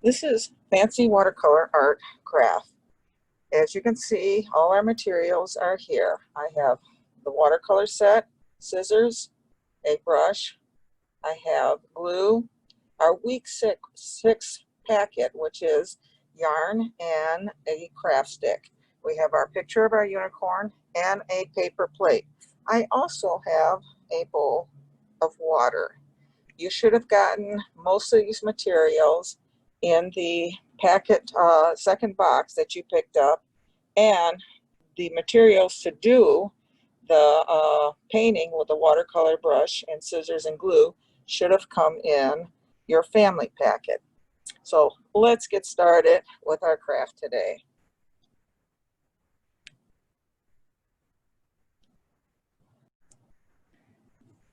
This is fancy watercolor art craft. As you can see, all our materials are here. I have the watercolor set, scissors, a brush. I have glue, our week six packet, which is yarn and a craft stick. We have our picture of our unicorn and a paper plate. I also have a bowl of water. You should have gotten most of these materials in the packet second box that you picked up, and the materials to do the painting with the watercolor brush and scissors and glue should have come in your family packet. So let's get started with our craft today.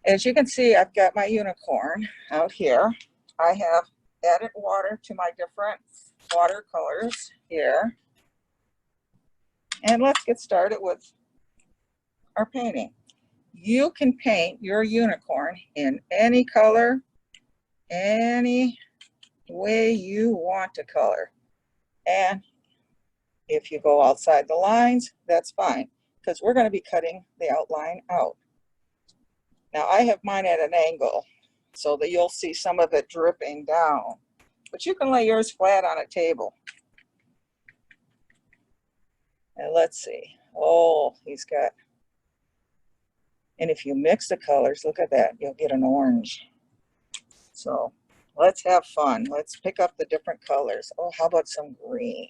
As you can see, I've got my unicorn out here. I have added water to my different watercolors here. And let's get started with our painting. You can paint your unicorn in any color, any way you want to color. And if you go outside the lines, that's fine, because we're going to be cutting the outline out. Now I have mine at an angle so that you'll see some of it dripping down, but you can lay yours flat on a table. And let's see. Oh, he's got, and if you mix the colors, look at that, you'll get an orange. So let's have fun. Let's pick up the different colors. Oh, how about some green?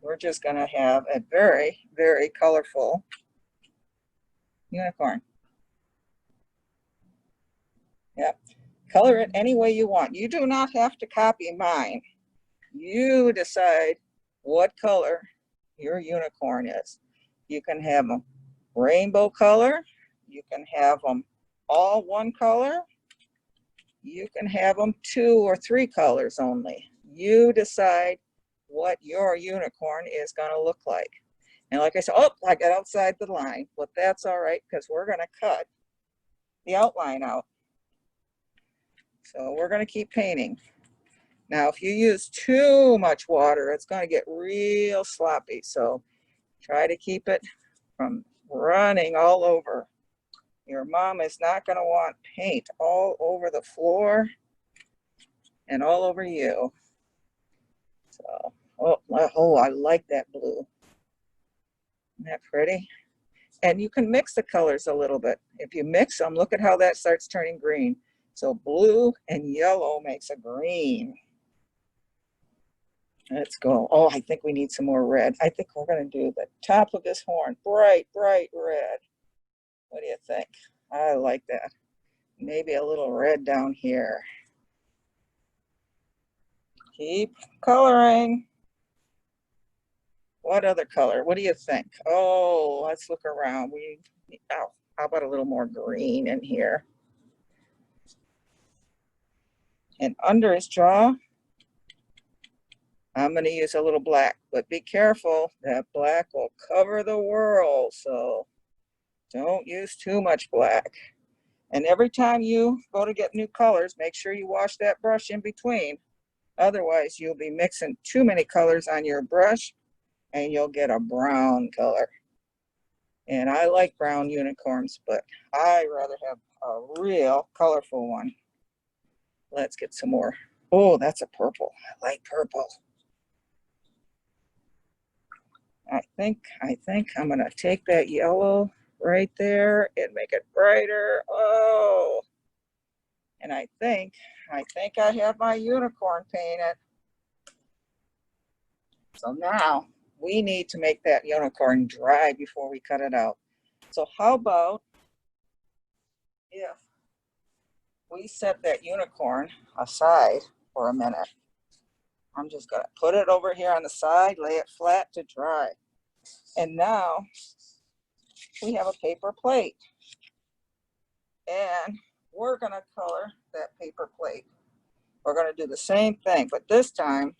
We're just going to have a very, very colorful unicorn. Yep. Color it any way you want. You do not have to copy mine. You decide what color your unicorn is. You can have them rainbow color. You can have them all one color. You can have them 2 or 3 colors only. You decide what your unicorn is going to look like. And like I said, oh, I got outside the line, but that's all right, because we're going to cut the outline out. So we're going to keep painting. Now, if you use too much water, it's going to get real sloppy. So try to keep it from running all over. Your mom is not going to want paint all over the floor and all over you. So, oh, I like that blue. Isn't that pretty? And you can mix the colors a little bit. If you mix them, look at how that starts turning green. So blue and yellow makes a green. Let's go. Oh, I think we need some more red. I think we're going to do the top of this horn bright, bright red. What do you think? I like that. Maybe a little red down here. Keep coloring. What other color? What do you think? Oh, let's look around. Oh, how about a little more green in here? And under his jaw, I'm going to use a little black, but be careful. That black will cover the world, so don't use too much black. And every time you go to get new colors, make sure you wash that brush in between. Otherwise, you'll be mixing too many colors on your brush, and you'll get a brown color. And I like brown unicorns, but I rather have a real colorful one. Let's get some more. Oh, that's a purple. I like purple. I think I'm going to take that yellow right there and make it brighter. Oh, and I think I have my unicorn painted. So now we need to make that unicorn dry before we cut it out. So how about if we set that unicorn aside for a minute? I'm just going to put it over here on the side, lay it flat to dry. And now we have a paper plate. And we're going to color that paper plate. We're going to do the same thing, but this time,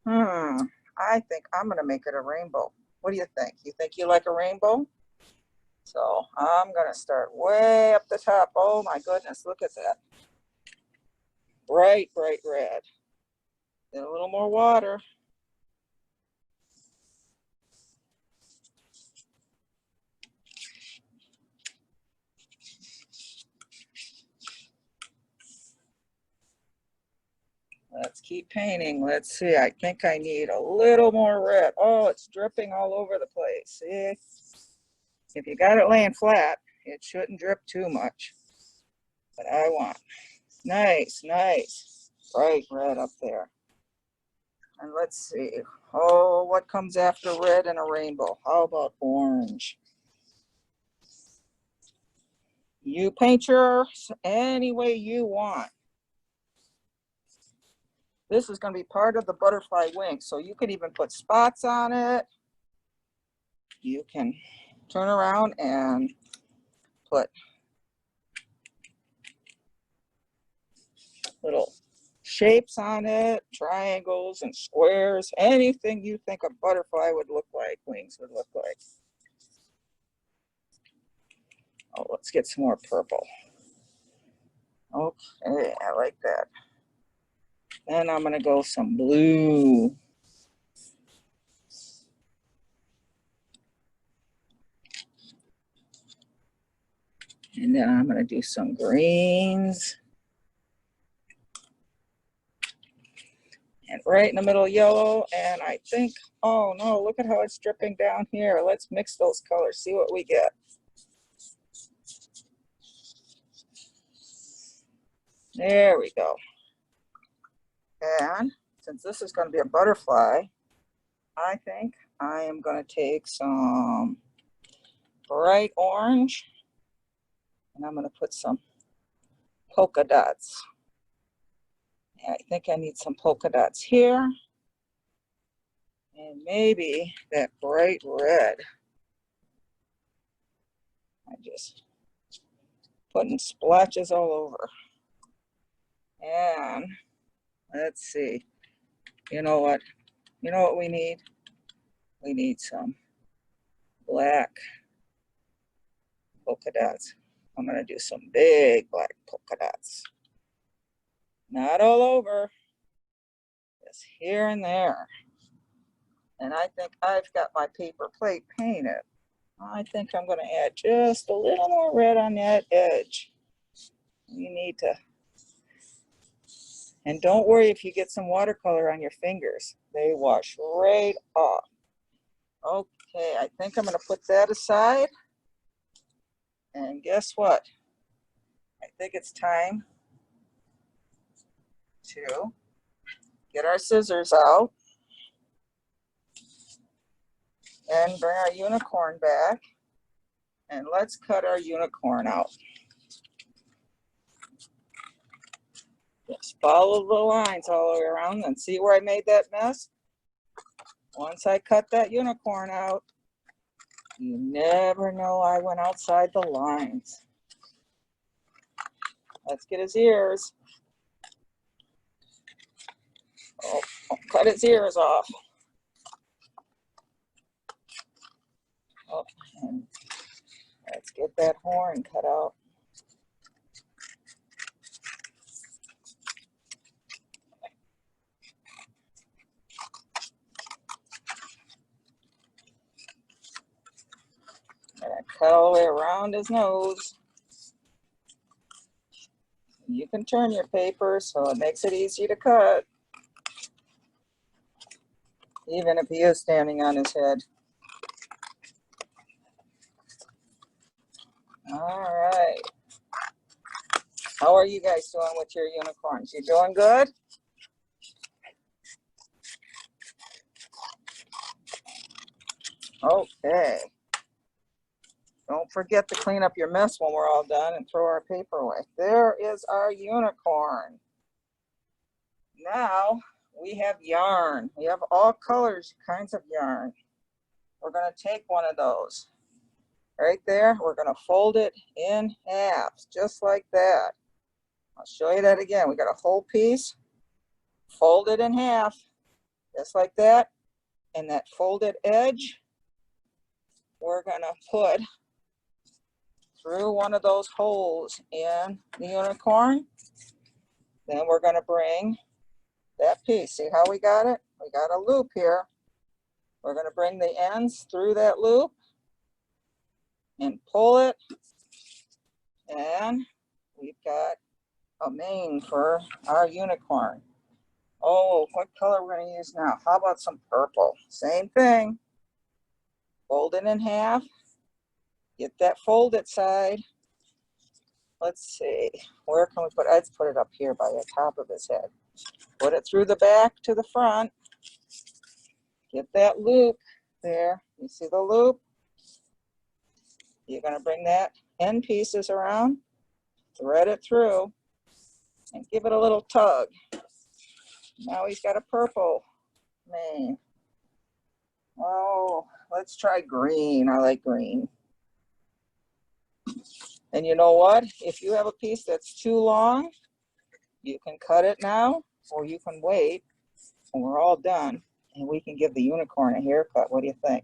I think I'm going to make it a rainbow. What do you think? You think you like a rainbow? So I'm gonna start way up the top. Oh my goodness, look at that. Bright, bright red. Get a little more water. Let's keep painting. Let's see, I think I need a little more red. Oh, it's dripping all over the place. See? If you got it laying flat, it shouldn't drip too much. But I want nice, nice, bright red up there. And let's see. Oh, what comes after red in a rainbow? How about orange? You paint yours any way you want. This is going to be part of the butterfly wing, so you can even put spots on it. You can turn around and put little shapes on it, triangles and squares, anything you think a butterfly would look like, wings would look like. Oh, let's get some more purple. Okay, I like that. Then I'm gonna go some blue. And then I'm gonna do some greens. And right in the middle, yellow. And I think, oh no, look at how it's dripping down here. Let's mix those colors, see what we get. There we go. And since this is going to be a butterfly, I think I am going to take some bright orange and I'm going to put some polka dots. And I think I need some polka dots here and maybe that bright red. I'm just putting splotches all over. And let's see, you know what we need? We need some black polka dots. I'm gonna do some big black polka dots. Not all over, just here and there. And I think I've got my paper plate painted. I think I'm gonna add just a little more red on that edge. You need to, and don't worry if you get some watercolor on your fingers. They wash right off. Okay, I think I'm gonna put that aside. And guess what? I think it's time to get our scissors out and bring our unicorn back. And let's cut our unicorn out. Just follow the lines all the way around and see where I made that mess. Once I cut that unicorn out, you never know I went outside the lines. Let's get his ears. Oh, cut his ears off. Oh, and let's get that horn cut out. And I cut all the way around his nose. You can turn your paper so it makes it easy to cut, even if he is standing on his head. All right. How are you guys doing with your unicorns? You doing good? Okay. Don't forget to clean up your mess when we're all done and throw our paper away. There is our unicorn. Now we have yarn. We have all colors, kinds of yarn. We're going to take one of those right there. We're going to fold it in half, just like that. I'll show you that again. We got a whole piece, fold it in half, just like that. And that folded edge, we're going to put through one of those holes in the unicorn. Then we're going to bring that piece. See how we got it? We got a loop here. We're going to bring the ends through that loop and pull it. And we've got a mane for our unicorn. Oh, what color we're going to use now? How about some purple? Same thing. Fold it in half. Get that folded side. Let's see. Where can we put it? Let's put it up here by the top of his head. Put it through the back to the front. Get that loop there. You see the loop? You're going to bring that end pieces around, thread it through, and give it a little tug. Now he's got a purple mane. Oh, let's try green. I like green. And you know what? If you have a piece that's too long, you can cut it now, or you can wait when we're all done, and we can give the unicorn a haircut. What do you think?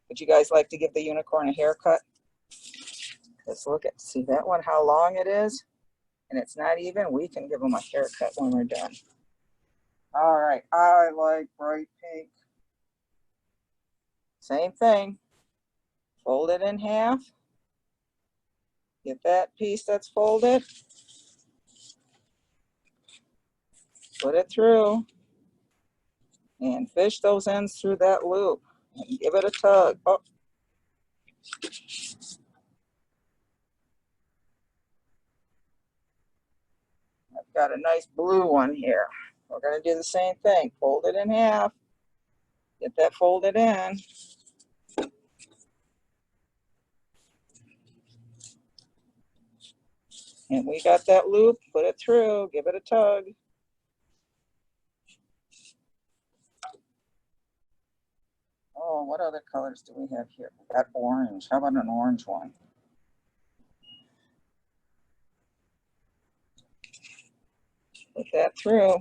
Would you guys like to give the unicorn a haircut? Let's look at, see that one, how long it is? And it's not even. We can give them a haircut when we're done. All right, I like bright pink. Same thing. Fold it in half. Get that piece that's folded. Put it through. And fish those ends through that loop. And give it a tug. Oh. I've got a nice blue one here. We're going to do the same thing. Fold it in half. Get that folded in. And we got that loop. Put it through. Give it a tug. Oh, what other colors do we have here? We got orange. How about an orange one? Put that through.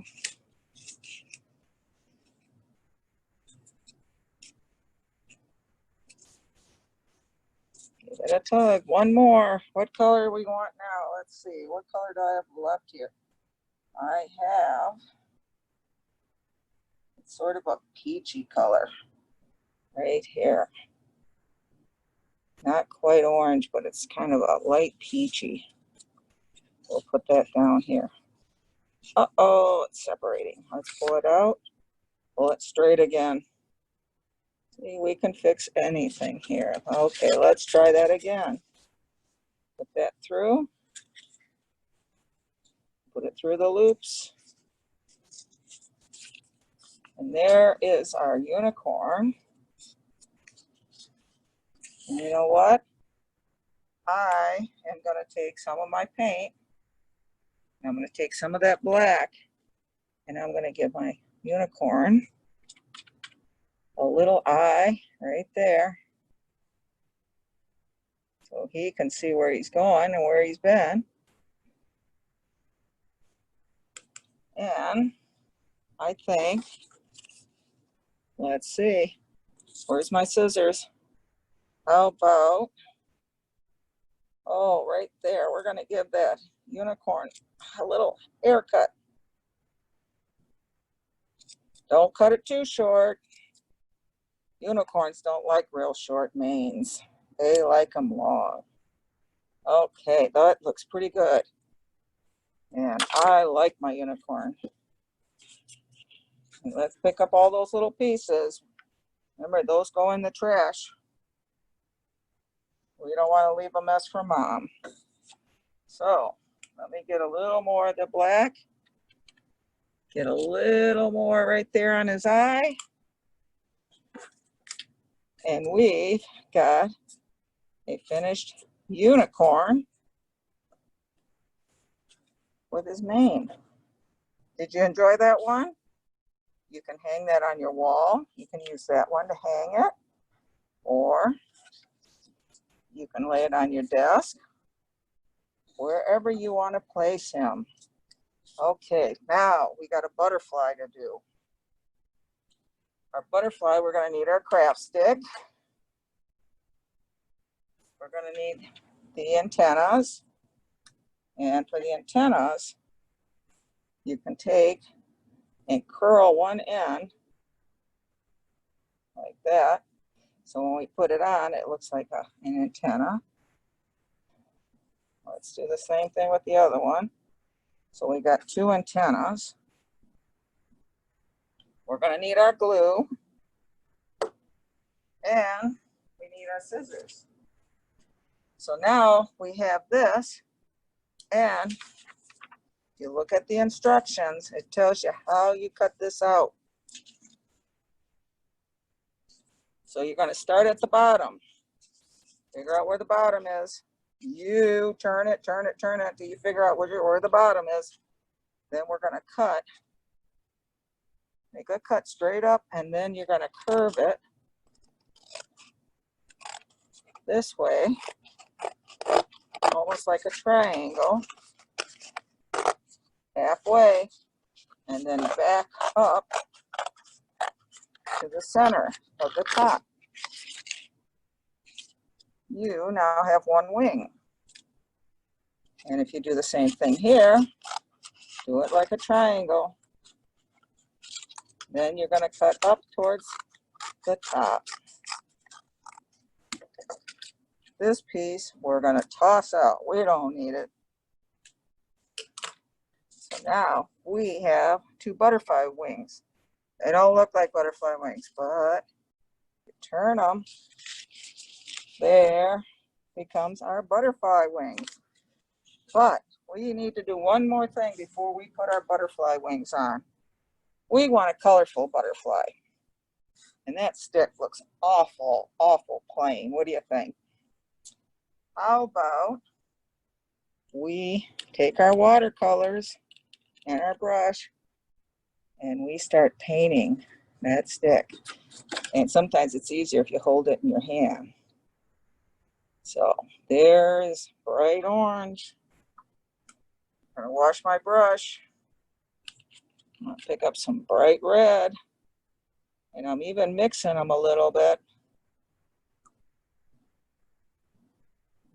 Give it a tug. One more. What color do we want now? Let's see. What color do I have left here? I have, it's sort of a peachy color right here. Not quite orange, but it's kind of a light peachy. We'll put that down here. Uh-oh, it's separating. Let's pull it out. Pull it straight again. See, we can fix anything here. Okay, let's try that again. Put that through. Put it through the loops. And there is our unicorn. And you know what? I am going to take some of my paint. And I'm going to take some of that black. And I'm going to give my unicorn a little eye right there. So he can see where he's going and where he's been. And I think, let's see, where's my scissors? How about, oh, right there. We're going to give that unicorn a little haircut. Don't cut it too short. Unicorns don't like real short manes. They like them long. Okay, that looks pretty good. And I like my unicorn. And let's pick up all those little pieces. Remember, those go in the trash. We don't want to leave a mess for Mom. So let me get a little more of the black. Get a little more right there on his eye. And we've got a finished unicorn with his mane. Did you enjoy that one? You can hang that on your wall. You can use that one to hang it. Or you can lay it on your desk. Wherever you want to place him. Okay, now we got a butterfly to do. Our butterfly, we're going to need our craft stick. We're going to need the antennas. And for the antennas, you can take and curl one end like that. So when we put it on, it looks like an antenna. Let's do the same thing with the other one. So we got two antennas. We're going to need our glue. And we need our scissors. So now we have this. And if you look at the instructions, it tells you how you cut this out. So you're going to start at the bottom. Figure out where the bottom is. You turn it until you figure out where the bottom is. Then we're going to cut. Make a cut straight up, and then you're going to curve it this way, almost like a triangle, halfway, and then back up to the center of the top. You now have one wing. And if you do the same thing here, do it like a triangle. Then you're going to cut up towards the top. This piece we're going to toss out. We don't need it. So now we have two butterfly wings. They don't look like butterfly wings, but you turn them. There becomes our butterfly wings. But we need to do one more thing before we put our butterfly wings on. We want a colorful butterfly. And that stick looks awful, awful plain. What do you think? How about we take our watercolors and our brush and we start painting that stick. And sometimes it's easier if you hold it in your hand. So there's bright orange. I'm gonna wash my brush. I'm gonna pick up some bright red. And I'm even mixing them a little bit.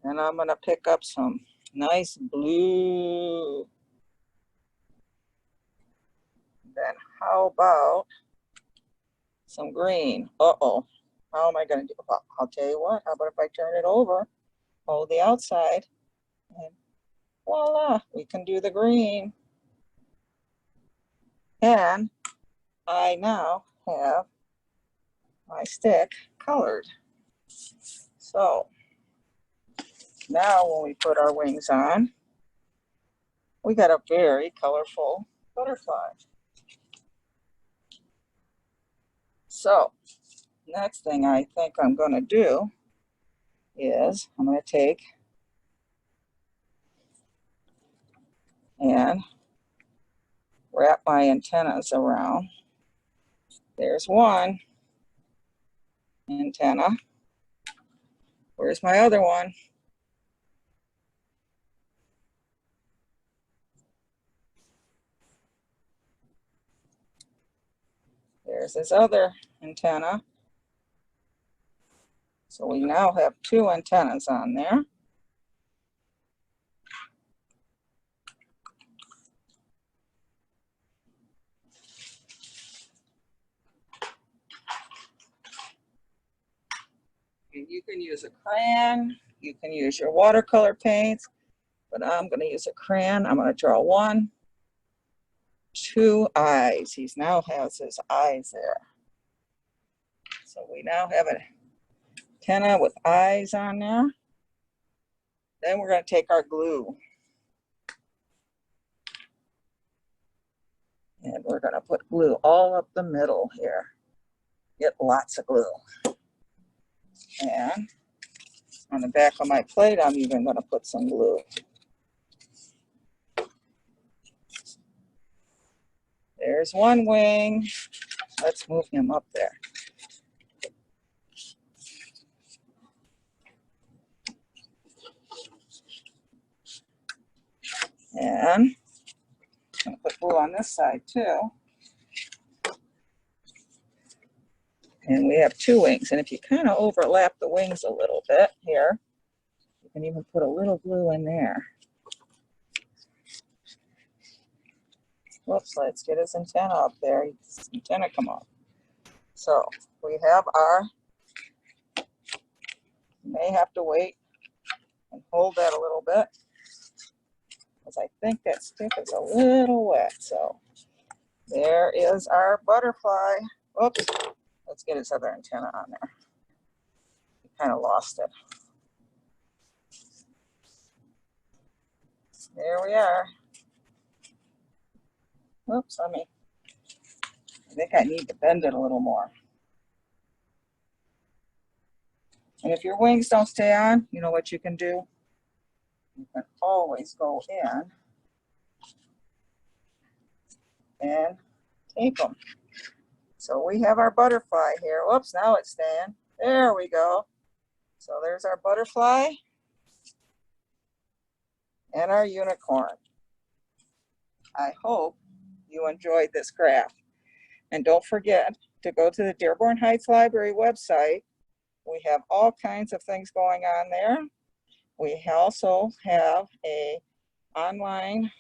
And I'm gonna pick up some nice blue. Then how about some green? Uh-oh, how am I gonna do? Well, I'll tell you what, how about if I turn it over, hold the outside, and voila, we can do the green. And I now have my stick colored. So now when we put our wings on, we got a very colorful butterfly. So next thing I think I'm going to do is I'm going to take and wrap my antennas around. There's one antenna. Where's my other one? There's this other antenna. So we now have two antennas on there. And you can use a crayon, you can use your watercolor paints, but I'm going to use a crayon. I'm going to draw one, two eyes. He now has his eyes there. So we now have an antenna with eyes on there. Then we're going to take our glue. And we're going to put glue all up the middle here. Get lots of glue. And on the back of my plate, I'm even going to put some glue. There's one wing. Let's move him up there. And I'm going to put glue on this side too. And we have two wings. And if you kind of overlap the wings a little bit here, you can even put a little glue in there. Whoops, let's get his antenna up there. His antenna come off. So we have our, you may have to wait and hold that a little bit, because I think that stick is a little wet. So there is our butterfly. Whoops, let's get his other antenna on there. We kind of lost it. There we are. Whoops, I think I need to bend it a little more. And if your wings don't stay on, you know what you can do? You can always go in and tape them. So we have our butterfly here. Whoops, now it's staying. There we go. So there's our butterfly and our unicorn. I hope you enjoyed this craft. And don't forget to go to the Dearborn Heights Library website. We have all kinds of things going on there. We also have a online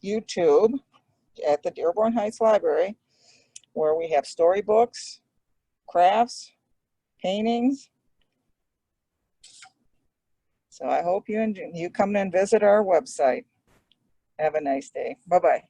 YouTube at the Dearborn Heights Library where we have storybooks, crafts, paintings. So I hope you come and visit our website. Have a nice day. Bye-bye.